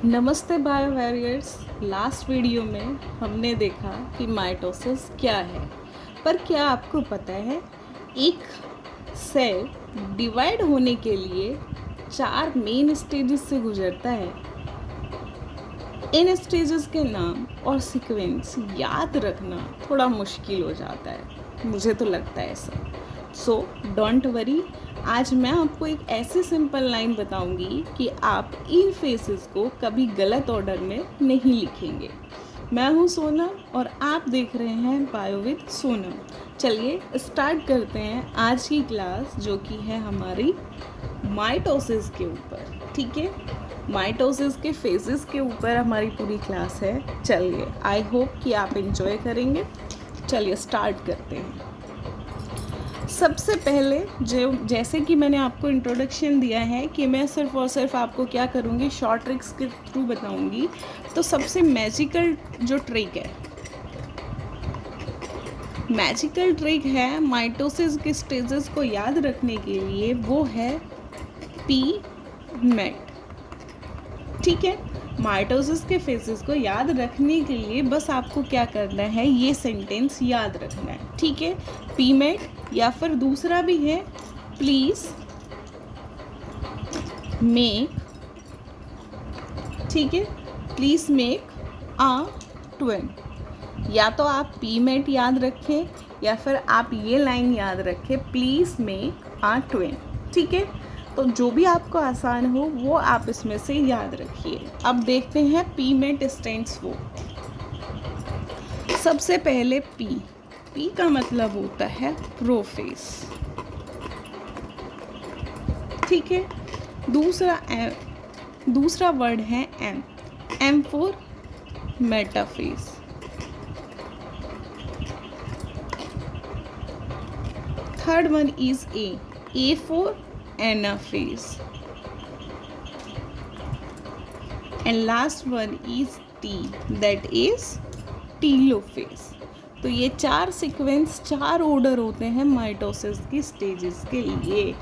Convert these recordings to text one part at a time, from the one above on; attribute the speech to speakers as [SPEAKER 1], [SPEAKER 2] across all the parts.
[SPEAKER 1] नमस्ते bio warriors. Last video में हमने देखा कि माइटोसिस क्या है, पर क्या आपको पता है एक सेल डिवाइड होने के लिए 4 मेन स्टेजेस से गुजरता है। इन स्टेजेस के नाम और सीक्वेंस याद रखना थोड़ा मुश्किल हो जाता है, मुझे तो लगता है ऐसा। सो डोंट वरी, आज मैं आपको एक ऐसी सिंपल लाइन बताऊंगी कि आप इन फेसेस को कभी गलत ऑर्डर में नहीं लिखेंगे। मैं हूँ सोनम और आप देख रहे हैं बायो विद सोनम। चलिए स्टार्ट करते हैं आज की क्लास, जो कि है हमारी माइटोसिस के ऊपर। ठीक है, माइटोसिस के फेजेस के ऊपर हमारी पूरी क्लास है। चलिए, आई होप कि आप एंजॉय करेंगे। चलिए स्टार्ट करते हैं। सबसे पहले जैसे कि मैंने आपको इंट्रोडक्शन दिया है कि मैं सिर्फ और सिर्फ आपको क्या करूँगी, शॉर्ट ट्रिक्स के थ्रू बताऊँगी। तो सबसे मैजिकल ट्रिक है माइटोसिस के स्टेजेस को याद रखने के लिए, वो है पी मेट। ठीक है, माइटोसिस के फेजेस को याद रखने के लिए बस आपको क्या करना है, ये सेंटेंस याद रखना है। ठीक है, पी मेट, या फिर दूसरा भी है प्लीज मेक। ठीक है, प्लीज मेक आ ट्विन। या तो आप पी मेट याद रखें या फिर आप ये लाइन याद रखें, प्लीज मेक आ ट्विन। ठीक है, तो जो भी आपको आसान हो वो आप इसमें से याद रखिए। अब देखते हैं पी मेट स्टैंड्स फॉर। सबसे पहले पी का मतलब होता है प्रोफेस। ठीक है, दूसरा वर्ड है M for metaphase. Third one is A for anaphase, and last one is T, that is telophase. तो ये 4 सीक्वेंस, 4 ऑर्डर होते हैं माइटोसिस की स्टेजेस के लिए।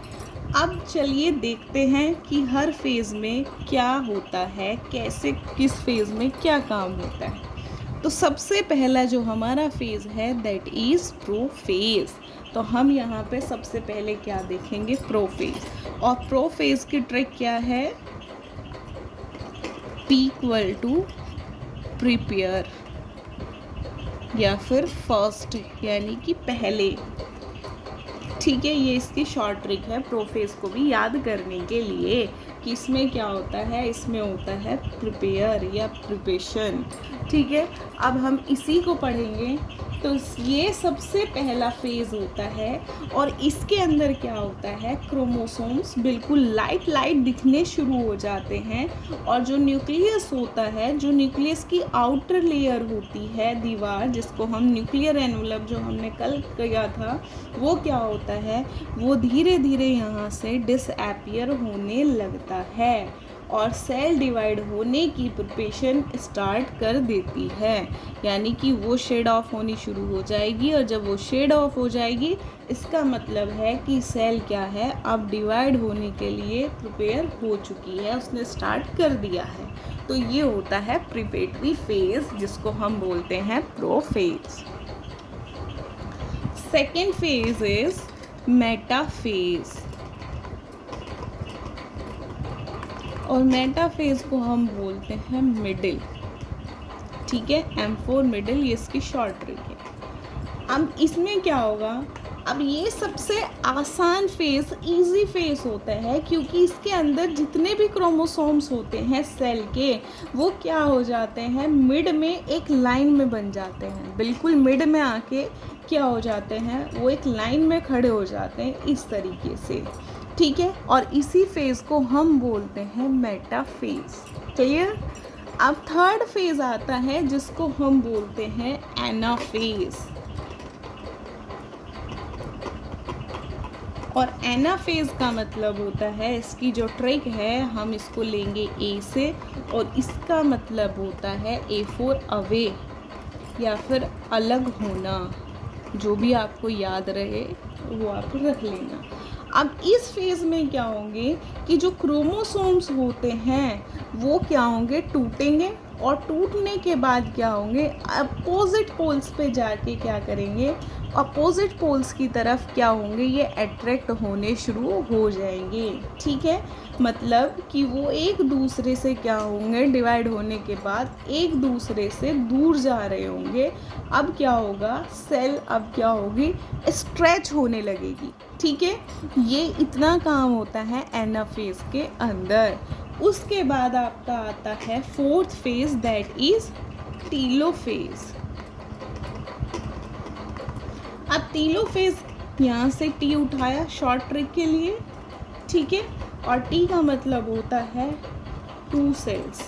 [SPEAKER 1] अब चलिए देखते हैं कि हर फेज़ में क्या होता है, कैसे किस फेज़ में क्या काम होता है। तो सबसे पहला जो हमारा फेज़ है दैट इज़ प्रोफेज। तो हम यहाँ पे सबसे पहले क्या देखेंगे, प्रोफेज। और प्रोफेज की ट्रिक क्या है, P इक्वल टू प्रिपेयर या फिर फर्स्ट, यानी कि पहले। ठीक है, ये इसकी शॉर्ट ट्रिक है प्रोफेज को भी याद करने के लिए कि इसमें क्या होता है, इसमें होता है प्रिपेयर या प्रिपरेशन। ठीक है, अब हम इसी को पढ़ेंगे। तो ये सबसे पहला फेज़ होता है और इसके अंदर क्या होता है, क्रोमोसोम्स बिल्कुल लाइट दिखने शुरू हो जाते हैं। और जो न्यूक्लियस होता है, जो न्यूक्लियस की आउटर लेयर होती है, दीवार, जिसको हम न्यूक्लियर एनवलप जो हमने कल किया था, वो क्या होता है, वो धीरे धीरे यहाँ से डिसअपीयर होने लगता है और सेल डिवाइड होने की प्रिपरेशन स्टार्ट कर देती है। यानी कि वो शेड ऑफ होनी शुरू हो जाएगी, और जब वो शेड ऑफ हो जाएगी इसका मतलब है कि सेल क्या है, अब डिवाइड होने के लिए प्रिपेयर हो चुकी है, उसने स्टार्ट कर दिया है। तो ये होता है प्रिपेटरी फेज, जिसको हम बोलते हैं prophase. Second phase is metaphase, और मेटाफेज को हम बोलते हैं मिडिल। ठीक है, एम फॉर मिडिल, ये इसकी शॉर्ट ट्रिक है। अब इसमें क्या होगा, अब ये सबसे आसान फेज, इजी फेज होता है, क्योंकि इसके अंदर जितने भी क्रोमोसोम्स होते हैं सेल के, वो क्या हो जाते हैं, मिड में एक लाइन में बन जाते हैं। बिल्कुल मिड में आके क्या हो जाते हैं, वो एक लाइन में खड़े हो जाते हैं इस तरीके से। ठीक है, और इसी फेज़ को हम बोलते हैं मेटाफेज। क्लियर। अब थर्ड फेज़ आता है जिसको हम बोलते हैं एनाफेज, और एनाफेज का मतलब होता है, इसकी जो ट्रिक है, हम इसको लेंगे ए से, और इसका मतलब होता है ए फॉर अवे या फिर अलग होना। जो भी आपको याद रहे वो आप रख लेना। अब इस फेज़ में क्या होंगे कि जो क्रोमोसोम्स होते हैं वो क्या होंगे, टूटेंगे, और टूटने के बाद क्या होंगे, अपोजिट पोल्स पे जाके क्या करेंगे, अपोजिट पोल्स की तरफ क्या होंगे, ये अट्रैक्ट होने शुरू हो जाएंगे। ठीक है, मतलब कि वो एक दूसरे से क्या होंगे, डिवाइड होने के बाद एक दूसरे से दूर जा रहे होंगे। अब क्या होगा, सेल अब क्या होगी, स्ट्रेच होने लगेगी। ठीक है, ये इतना काम होता है एनाफेज के अंदर। उसके बाद आपका आता है fourth phase, that is telophase. अब टीलोफेज, यहाँ से टी उठाया शॉर्ट ट्रिक के लिए, ठीक है, और टी का मतलब होता है 2 सेल्स,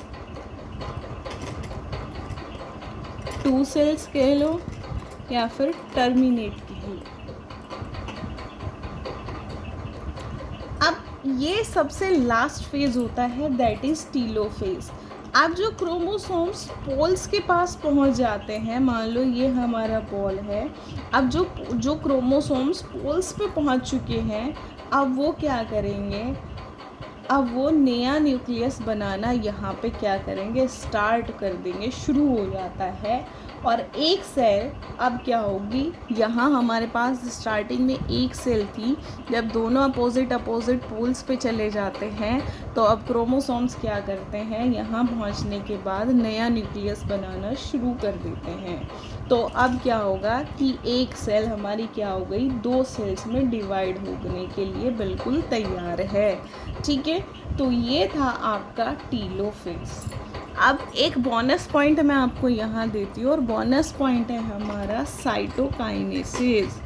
[SPEAKER 1] 2 सेल्स कह लो या फिर टर्मिनेट कह लो। अब ये सबसे लास्ट फेज होता है, दैट इज टीलोफेज। अब जो क्रोमोसोम्स पोल्स के पास पहुंच जाते हैं, मान लो ये हमारा पोल है, अब जो क्रोमोसोम्स पोल्स पे पहुंच चुके हैं, अब वो क्या करेंगे, अब वो नया न्यूक्लियस बनाना यहाँ पे क्या करेंगे, स्टार्ट कर देंगे, शुरू हो जाता है। और एक सेल अब क्या होगी, यहाँ हमारे पास स्टार्टिंग में एक सेल थी, जब दोनों अपोजिट पोल्स पे चले जाते हैं तो अब क्रोमोसोम्स क्या करते हैं, यहाँ पहुँचने के बाद नया न्यूक्लियस बनाना शुरू कर देते हैं। तो अब क्या होगा कि एक सेल हमारी क्या हो गई, 2 सेल्स में डिवाइड होने के लिए बिल्कुल तैयार है। ठीक है, तो ये था आपका टीलोफेज। अब एक बोनस पॉइंट मैं आपको यहाँ देती हूँ, और बोनस पॉइंट है हमारा साइटोकाइनेसिस।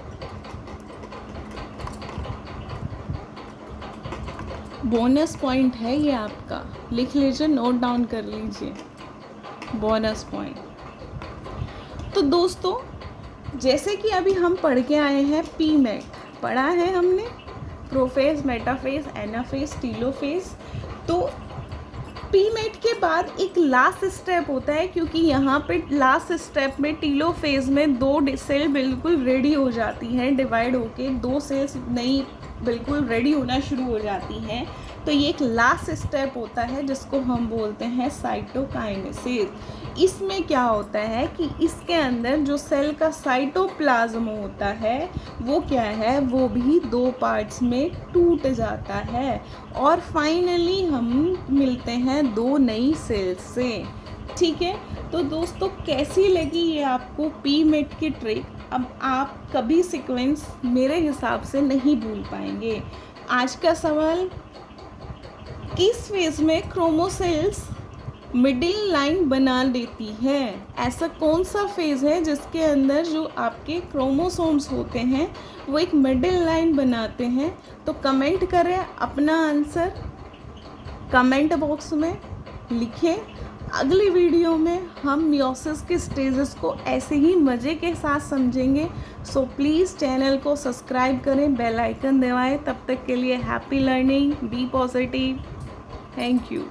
[SPEAKER 1] बोनस पॉइंट है ये आपका, लिख लीजिए, नोट डाउन कर लीजिए, बोनस पॉइंट। तो दोस्तों, जैसे कि अभी हम पढ़ के आए हैं, पीमेट पढ़ा है हमने, प्रोफेज, मेटाफेज, एनाफेज, टीलोफेज। तो पीमेट के बाद एक लास्ट स्टेप होता है, क्योंकि यहाँ पे लास्ट स्टेप में टीलोफेज में 2 सेल बिल्कुल रेडी हो जाती हैं, डिवाइड होके 2 सेल्स नई बिल्कुल रेडी होना शुरू हो जाती हैं। तो ये एक लास्ट स्टेप होता है जिसको हम बोलते हैं साइटोकाइनेसिस। इसमें क्या होता है कि इसके अंदर जो सेल का साइटोप्लाज्म होता है वो क्या है, वो भी 2 पार्ट्स में टूट जाता है, और फाइनली हम मिलते हैं 2 नई सेल्स से। ठीक है, तो दोस्तों कैसी लगी ये आपको पीमेट की ट्रिक। अब आप कभी सीक्वेंस मेरे हिसाब से नहीं भूल पाएंगे। आज का सवाल, किस फेज में क्रोमोसेल्स मिडिल लाइन बना देती है, ऐसा कौन सा फेज है जिसके अंदर जो आपके क्रोमोसोम्स होते हैं वो एक मिडिल लाइन बनाते हैं। तो कमेंट करें अपना आंसर, कमेंट बॉक्स में लिखें। अगली वीडियो में हम मियोसिस के स्टेजेस को ऐसे ही मज़े के साथ समझेंगे। सो प्लीज़ चैनल को सब्सक्राइब करें, बेल आइकन दबाएं। तब तक के लिए happy learning, be positive, thank you.